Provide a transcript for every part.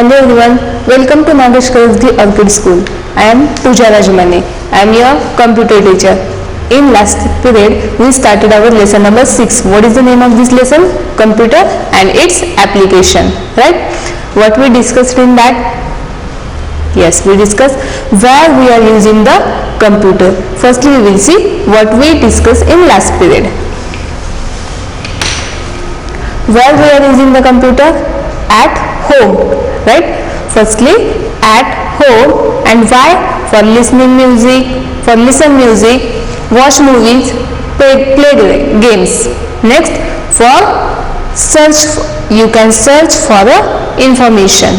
Hello everyone, welcome to Nagesh Karavdi Orchid School. I am Pooja Rajmane. I am your computer teacher. In last period, we started our lesson number 6. What is the name of this lesson? Computer and its application. Right? What we discussed in that? Yes, we discussed where we are using the computer. Firstly, we will see what we discussed in last period. Where we are using the computer? At home, right? Firstly, at home. And why? For listening music, for listen music, watch movies, play games. Next, for search, you can search for information.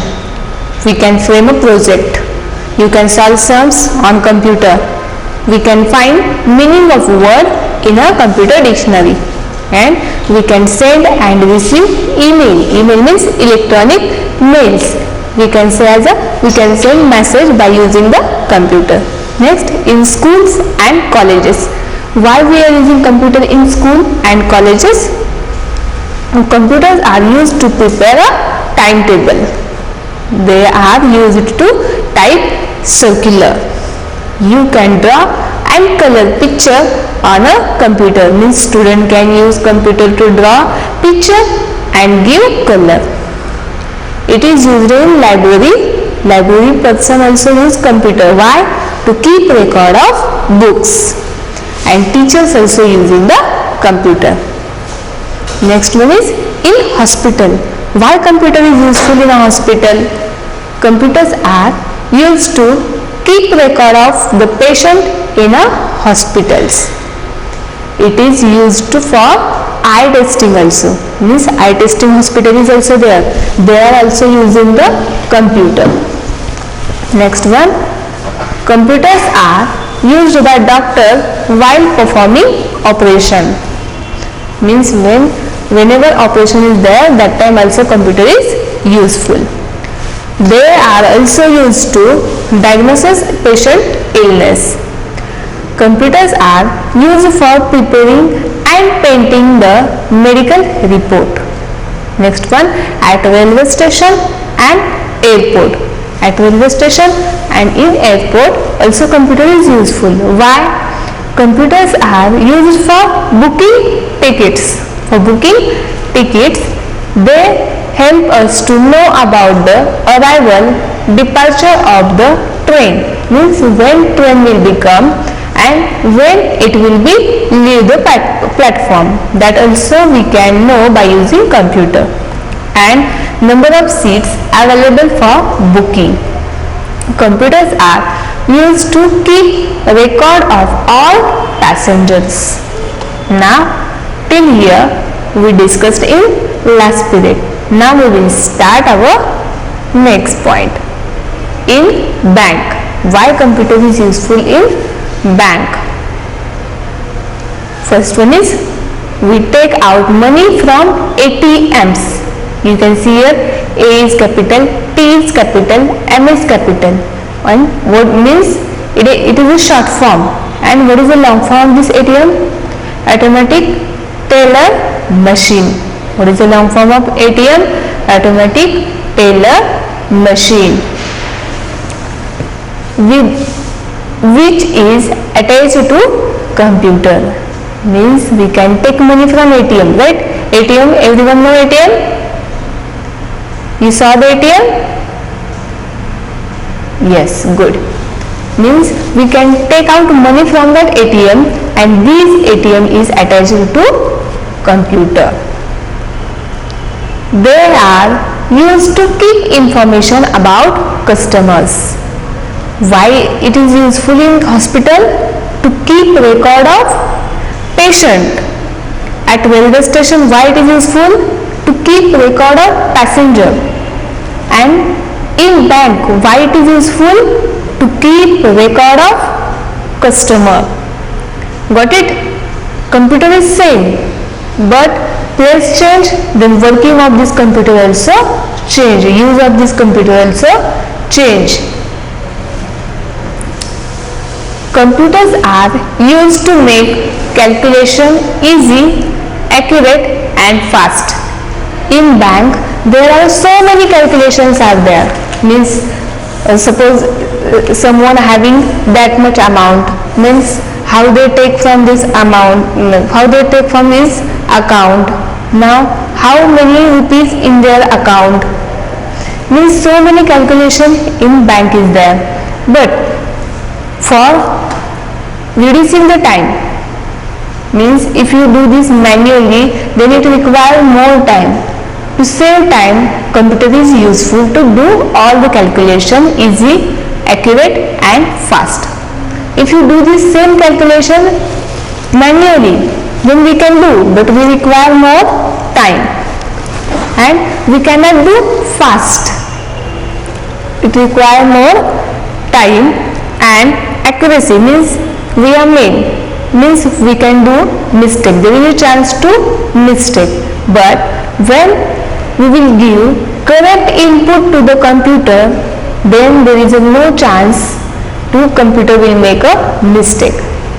We can frame a project. You can solve sums on computer. We can find meaning of word in a computer dictionary. And we can send and receive email. Email means electronic mails. We can send message by using the computer. Next, in schools and colleges. Why we are using computer in school and colleges? Computers are used to prepare a timetable. They are used to type circular. You can draw and color picture on a computer. Means student can use computer to draw picture and give color. It is used in library. Library person also use computer. Why? To keep record of books. And teachers also using the computer. Next one is in hospital. Why computer is useful in a hospital? Computers are used to keep record of the patient in a hospitals. It is used for eye testing also. Means eye testing hospital is also there. They are also using the computer. Next one, computers are used by doctor while performing operation. Means whenever operation is there, that time also computer is useful. They are also used to diagnose patient illness. Computers are used for preparing and painting the medical report. Next one, at railway station and airport. At railway station and in airport also computer is useful. Why? Computers are used for booking tickets. For booking tickets, they help us to know about the arrival, departure of the train. Means when train will be come and when it will be leave the platform. That also we can know by using computer. And number of seats available for booking. Computers are used to keep record of all passengers. Now till here we discussed in last period. Now we will start our next point. In bank. Why computer is useful in bank? First one is we take out money from ATMs. You can see here A is capital, T is capital, M is capital. And what means it is a short form. And what is the long form of this ATM? Automatic teller machine. What is the long form of ATM? Automatic teller machine. Which is attached to computer. Means we can take money from ATM, right? ATM, everyone know ATM? You saw the ATM? Yes, good. Means we can take out money from that ATM and this ATM is attached to computer. They are used to keep information about customers. Why it is useful in hospital? To keep record of patient. At railway station, why it is useful? To keep record of passenger. And in bank, why it is useful? To keep record of customer. Got it? Computer is same, but place change, then working of this computer also change. Use of this computer also change. Computers are used to make calculation easy, accurate and fast. In bank, there are so many calculations are there. Means suppose someone having that much amount, means how they take from this amount, how they take from his account. Now how many rupees in their account, means so many calculation in bank is there. But for reducing the time, means if you do this manually, then it require more time. To save time, computer is useful to do all the calculation easy, accurate and fast. If you do this same calculation manually, then we can do, but we require more time and we cannot do fast. It require more time and accuracy, means we are made, means we can do mistake, there is a chance to mistake. But when we will give correct input to the computer, then there is no chance to computer will make a mistake.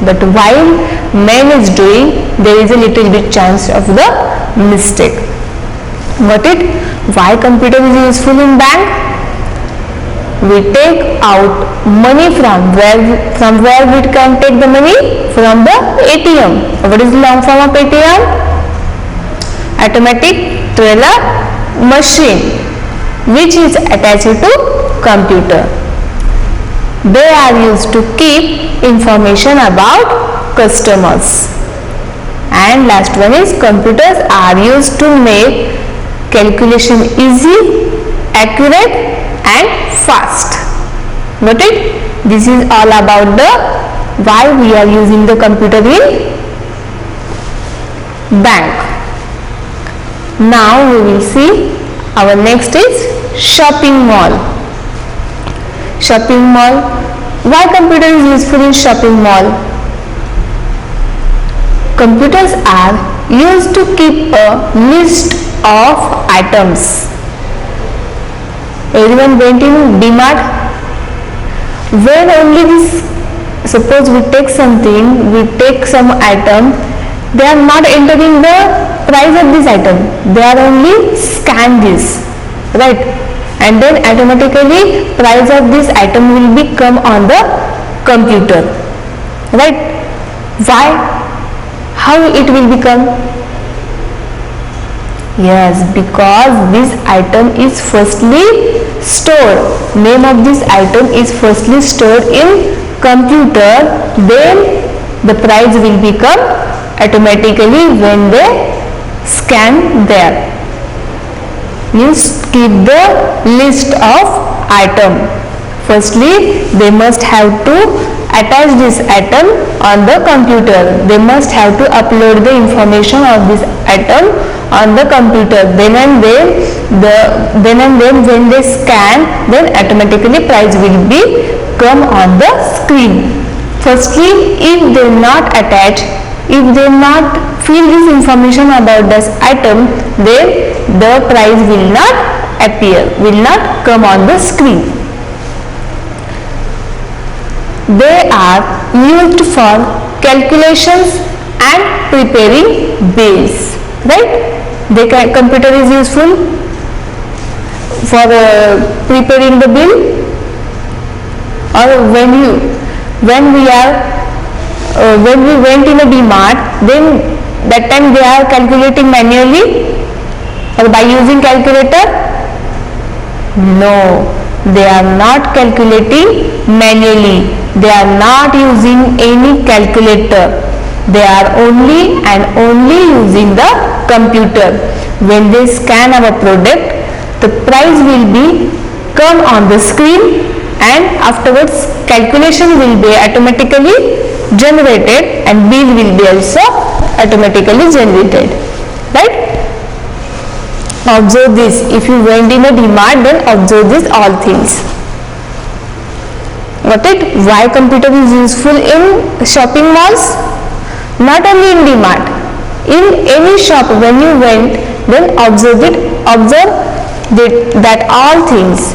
But while man is doing, there is a little bit chance of the mistake. Got it? Why computer is useful in bank? We take out money from where we can take the money? From the ATM. What is the long form of ATM? Automatic teller machine, which is attached to computer. They are used to keep information about customers. And last one is computers are used to make calculation easy, accurate and fast. Got it? This is all about the why we are using the computer in bank. Now we will see our next is shopping mall. Shopping mall. Why computer is useful in shopping mall? Computers are used to keep a list of items. Everyone went in DMart. When only this, suppose we take something, we take some item, they are not entering the price of this item, they are only scan this, right? And then automatically price of this item will be come on the computer, right? Why? How it will become? Yes, because this item is firstly stored. Name of this item is firstly stored in computer, then the price will become automatically when they scan there. Means keep the list of item. Firstly, they must have to attach this item on the computer. They must have to upload the information of this item on the computer. Then and then when they scan, then automatically price will be come on the screen. Firstly, if they not attach, if they not fill this information about this item, then the price will not appear, will not come on the screen. They are used for calculations and preparing bills, right? Computer is useful for preparing the bill, or when we went in a DMart, then that time they are calculating manually or by using calculator? No, they are not calculating manually. They are not using any calculator. They are only and only using the computer. When they scan our product, the price will be come on the screen, and afterwards calculation will be automatically generated and bill will be also automatically generated, right? Observe this. If you went in a DMart, then observe this all things. Got it? Why computer is useful in shopping malls? Not only in DMart. In any shop when you went, then observe that all things.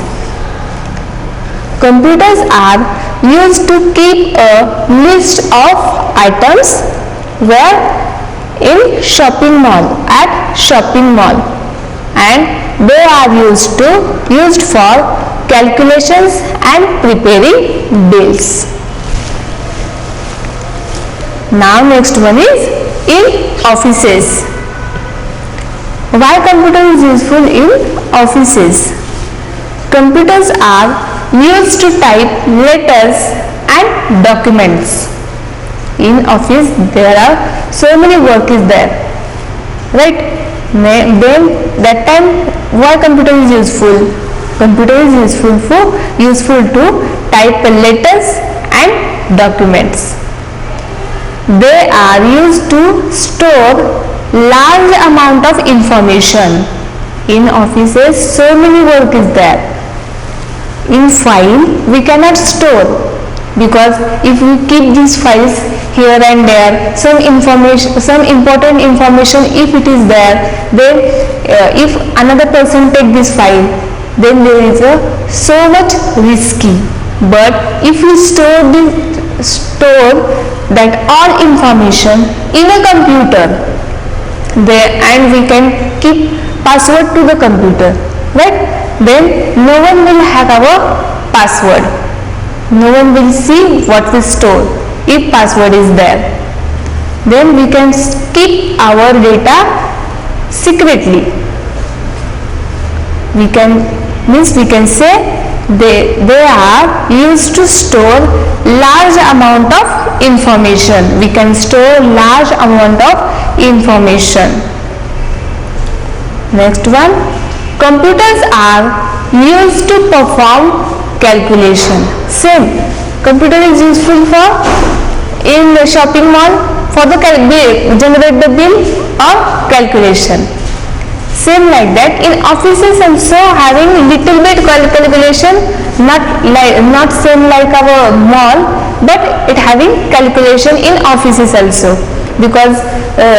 Computers are used to keep a list of items where in shopping mall, at shopping mall, and they are used for calculations and preparing bills. Now next one is in offices. Why computer is useful in offices? Computers are used to type letters and documents. In office there are so many work is there, right? Then that time why computer is useful? Computer is useful to type letters and documents. They are used to store large amount of information. In offices so many work is there. In file we cannot store, because if we keep these files here and there, some important information if it is there, then if another person take this file, then there is so much risky. But if we store that all information in a computer there, and we can keep password to the computer, right? Then no one will hack our password. No one will see what we store if password is there. Then we can keep our data secretly. We can say they are used to store large amount of information. We can store large amount of information. Next one, computers are used to perform calculation. Same, computer is useful for in the shopping mall for the generate the bill or calculation. Same like that in offices also, having little bit calculation, not same like our mall, but it having calculation in offices also, because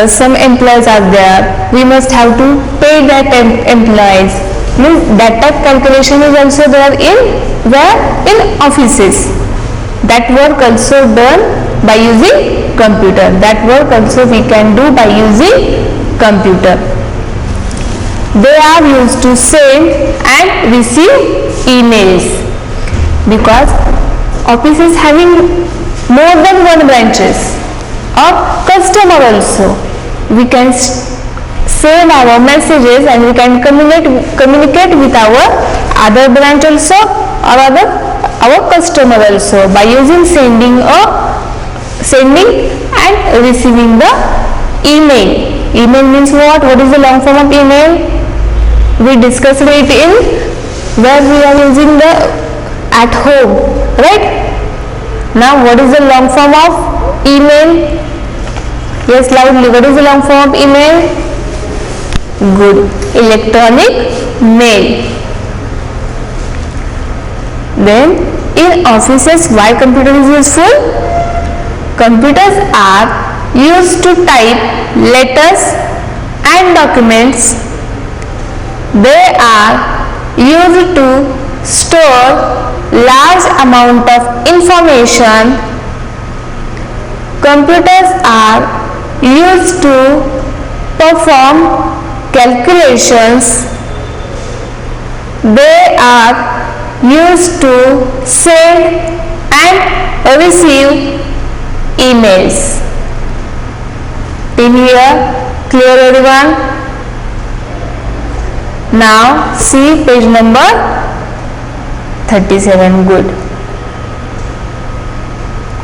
some employees are there, we must have to pay that employees. Means that type calculation is also there in offices. That work also done by using computer. That work also we can do by using computer. They are used to send and receive emails, because offices having more than one branches or customer also. We can send our messages and we can communicate with our other branch also or our customer also by using sending and receiving the email. Email means what? What is the long form of email? We discussed it in where we are using the at home, right? Now what is the long form of email? Yes, loudly. What is the long form of email? Good. Electronic mail. Then in offices, why computer is useful? Computers are used to type letters and documents. They are used to store large amount of information. Computers are used to perform calculations. They are used to send and receive emails. In here, clear everyone? Now see page number 37. Good.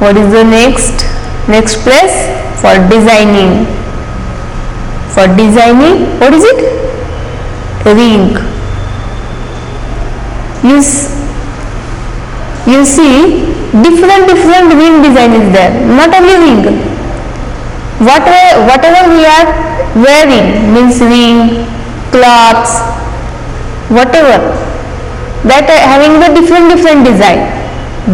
What is the next place? For designing. For designing, what is it? Ring. You see different ring design is there. Not only ring. Whatever we are wearing means ring, clothes, whatever, that having the different design.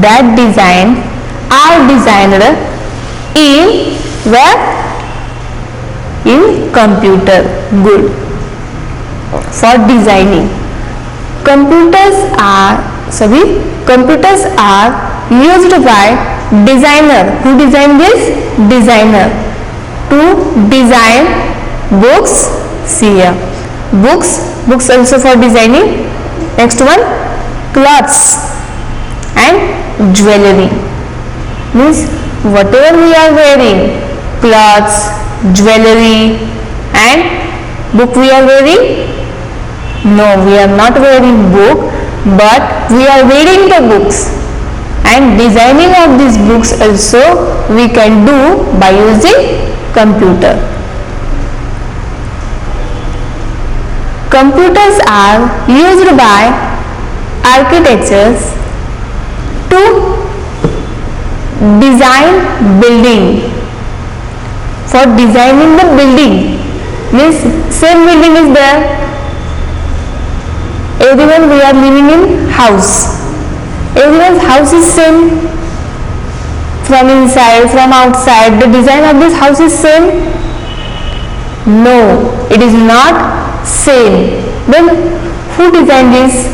That design are designed in where? In computer. Good. For designing. Computers are used by designer. Who design this? Designer. To design books. See here. books also for designing. Next one, clothes and jewelry, means whatever we are wearing, clothes, jewelry and book we are wearing. No, we are not wearing book, but we are reading the books, and designing of these books also we can do by using computer. Computers are used by architects to design building. For designing the building, means same building is there, everyone we are living in house, everyone's house is same, from inside, from outside, the design of this house is same. No, it is not same. Then who designed this?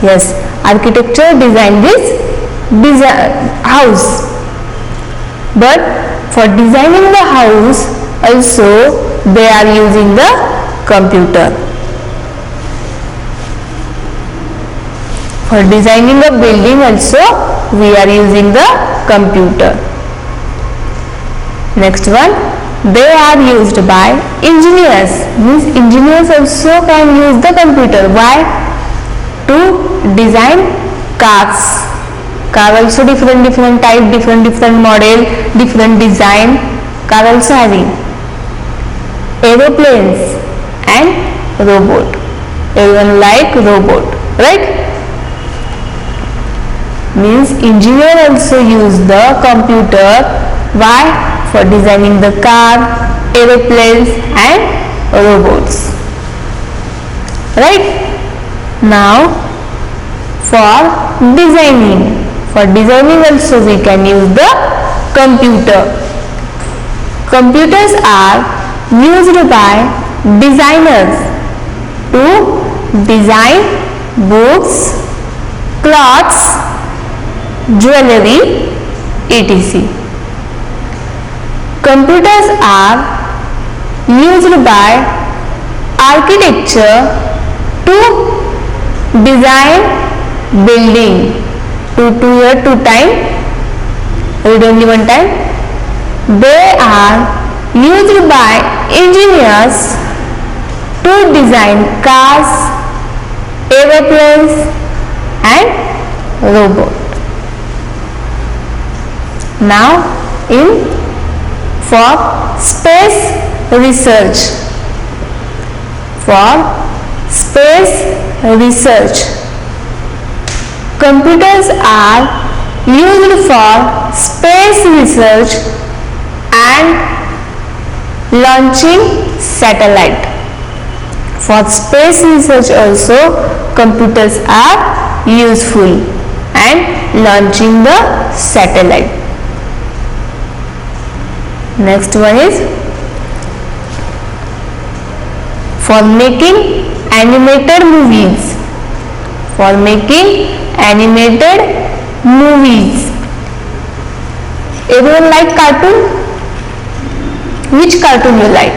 Yes, architecture designed this house. But for designing the house also they are using the computer. For designing a building also we are using the computer. Next one, they are used by engineers, means engineers also can use the computer. Why? To design cars. Car also different type, different model, different design. Car also having aeroplanes and robot. Everyone like robot, right? Means engineer also use the computer. Why? For designing the car, aeroplanes and robots, right? Now for designing also we can use the computer. Computers are used by designers to design books, clothes, jewelry, etc. Computers are used by architecture to design building. Two time, read only one time. They are used by engineers to design cars, aeroplanes and robots. Now for space research. Computers are used for space research and launching satellite. For space research also computers are useful and launching the satellite. Next one is for making animated movies. Everyone like cartoon? Which cartoon you like?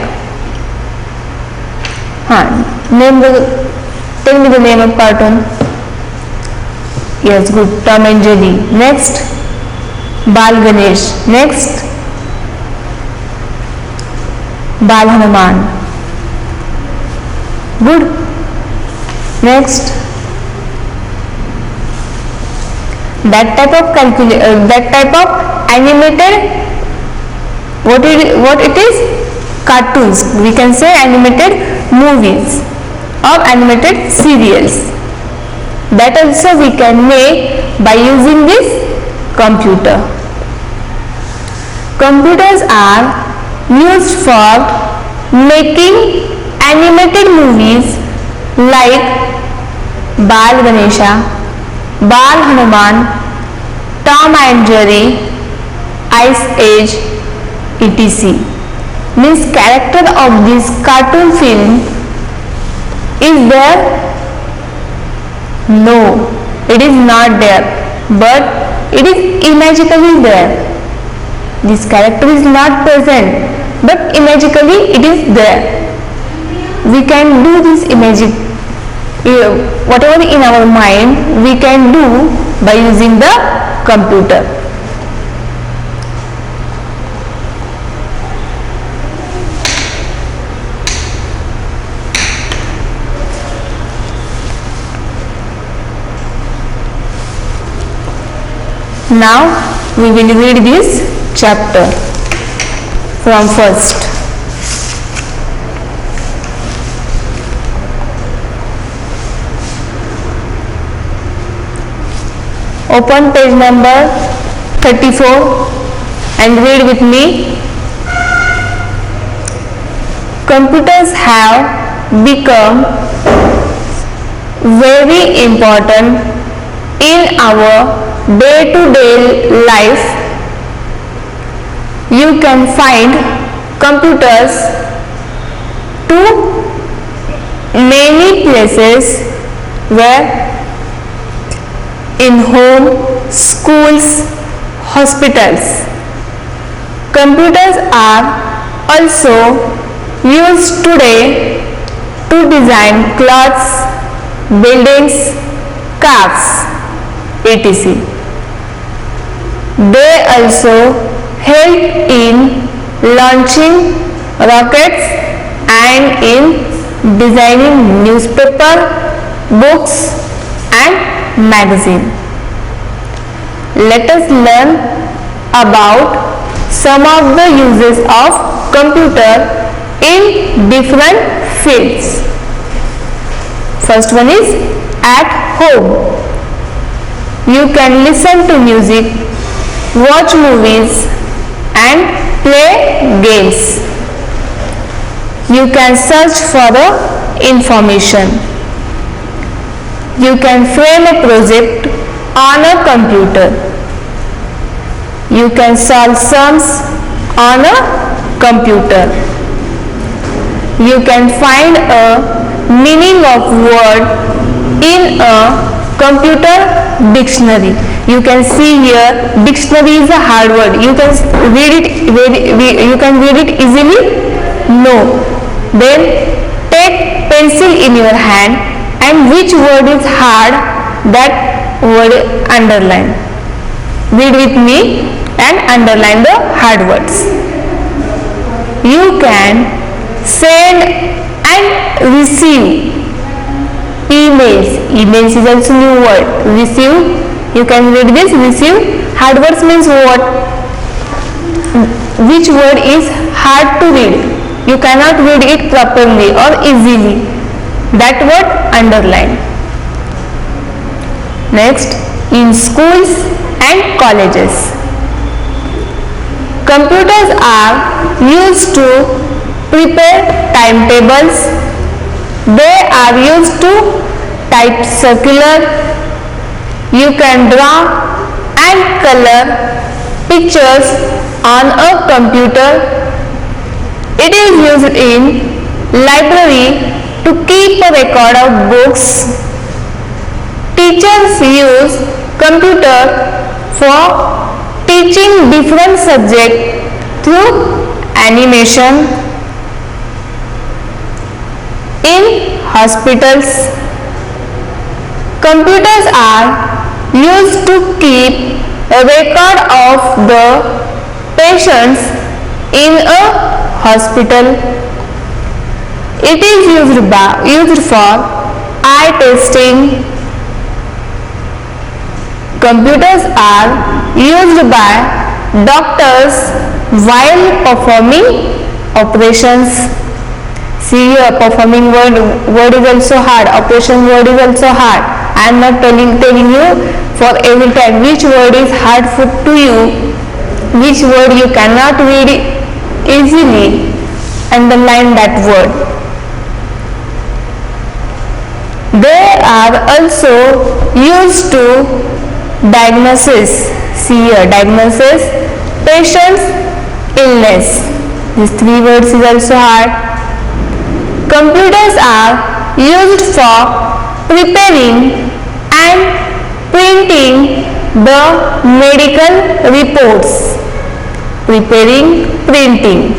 Tell me the name of cartoon. Yes, good. Tom and Jerry. Next, Bal Ganesh. Next, Bal Hanuman. Good. Next, that type of animated, what it is? Cartoons. We can say animated movies or animated serials. That also we can make by using this computer. Computers are used for making animated movies like Bal Ganesha, Bal Hanuman, Tom and Jerry, Ice Age, etc. Means character of this cartoon film is there? No, it is not there, but it is imagically there. This character is not present, but imagically it is there. we can do this imagine, whatever in our mind we can do by using the computer. Now we will read this chapter from first. Open page number 34 and read with me. Computers have become very important in our day-to-day life. You can find computers to many places, where in home, schools, hospitals. Computers are also used today to design clothes, buildings, cars, etc. They also help in launching rockets and in designing newspaper, books and magazine. Let us learn about some of the uses of computer in different fields. First one is at home. You can listen to music, watch movies and play games. You can search for the information. You can frame a project on a computer. You can solve sums on a computer. You can find a meaning of word in a computer dictionary. You can see here, dictionary is a hard word. You can read it easily? No. Then take pencil in your hand, and which word is hard, that word underline. Read with me and underline the hard words. You can send and receive emails. Emails is also new word. Receive, you can read this, receive. Hard words means what? Which word is hard to read? You cannot read it properly or easily. That word underline. Next, in schools and colleges. Computers are used to prepare timetables. They are used to type circular. You can draw and color pictures on a computer. It is used in library to keep a record of books. Teachers use computer for teaching different subjects through animation. In hospitals, computers are used to keep a record of the patients in a hospital. It is used for eye testing. Computers are used by doctors while performing operations. See here, performing word is also hard, operation word is also hard. I am not telling you for every time which word is hard to you, which word you cannot read easily, underline that word. They are also used to diagnosis. See here, diagnosis, patient's illness. These three words is also hard. Computers are used for preparing and printing the medical reports. Preparing, printing,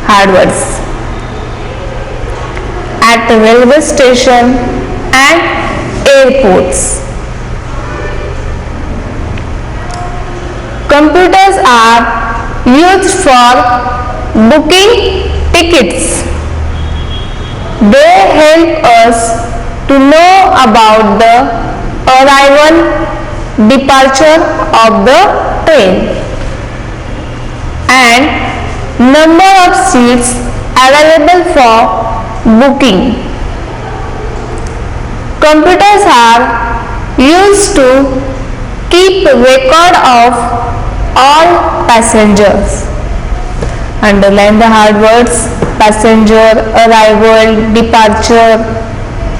hard words. at railway station and airports. Computers are used for booking tickets. They help us to know about the arrival, departure of the train and number of seats available for booking. Computers are used to keep record of all passengers. Underline the hard words: passenger, arrival, departure.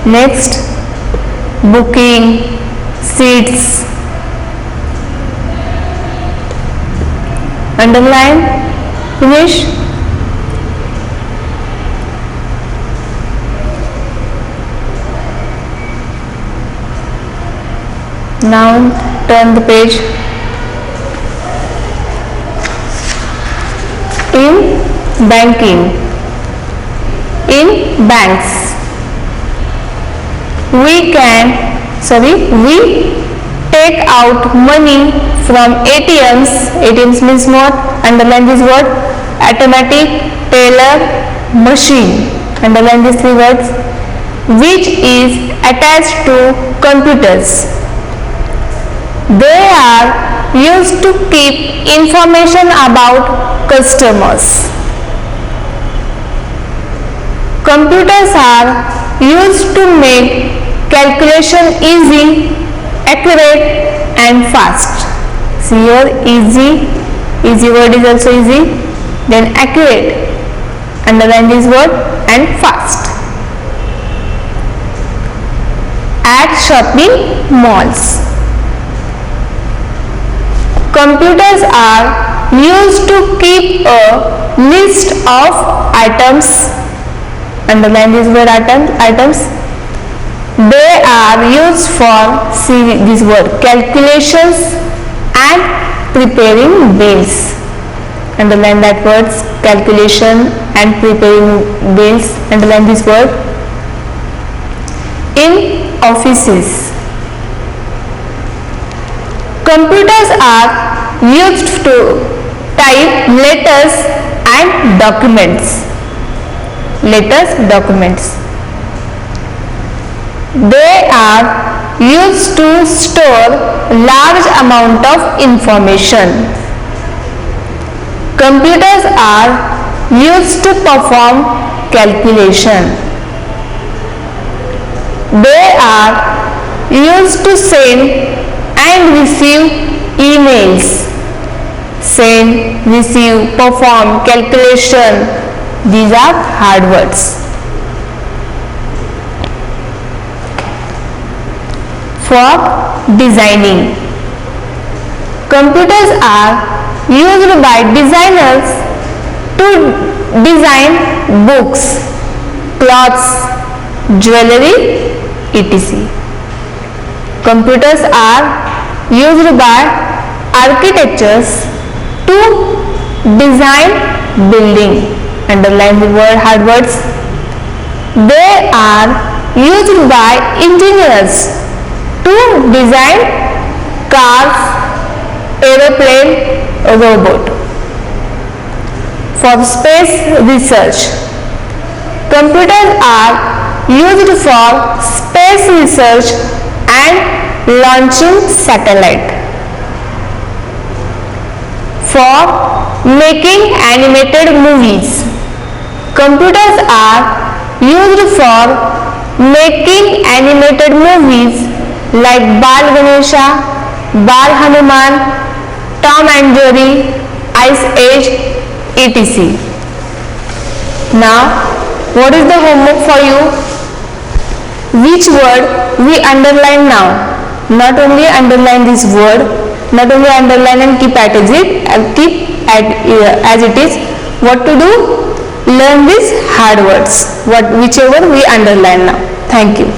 Next, booking, seats. Underline, finish. Now turn the page. In banking, in banks, we take out money from ATMs. ATMs means what? Underline this word: automatic teller machine. Underline these three words, which is attached to computers. They are used to keep information about customers. Computers are used to make calculation easy, accurate and fast. See here, easy word is also easy, then accurate, underline this word, and fast. At shopping malls, computers are used to keep a list of items. Underline this word, items. They are used for, see this word, calculations and preparing bills. Underline that words, calculation and preparing bills. Underline this word. In offices, computers are used to type letters and documents. They are used to store large amount of information. Computers are used to perform calculation. They are used to send and receive emails. Send, receive, perform, calculation. These are hard words. For designing, computers are used by designers to design books, clothes, jewelry, etc. Computers are used by architects to design building. Underline the word, hard words. They are used by engineers to design cars, aeroplane, robot. For space research, computers are used for space research and launching satellite. For making animated movies, computers are used for making animated movies like Bal Ganesha, Bal Hanuman, Tom and Jerry, Ice Age, etc. Now, what is the homework for you? Which word we underline now? Not only underline this word, not only underline and keep as it is. What to do? Learn these hard words, whichever we underline now. Thank you.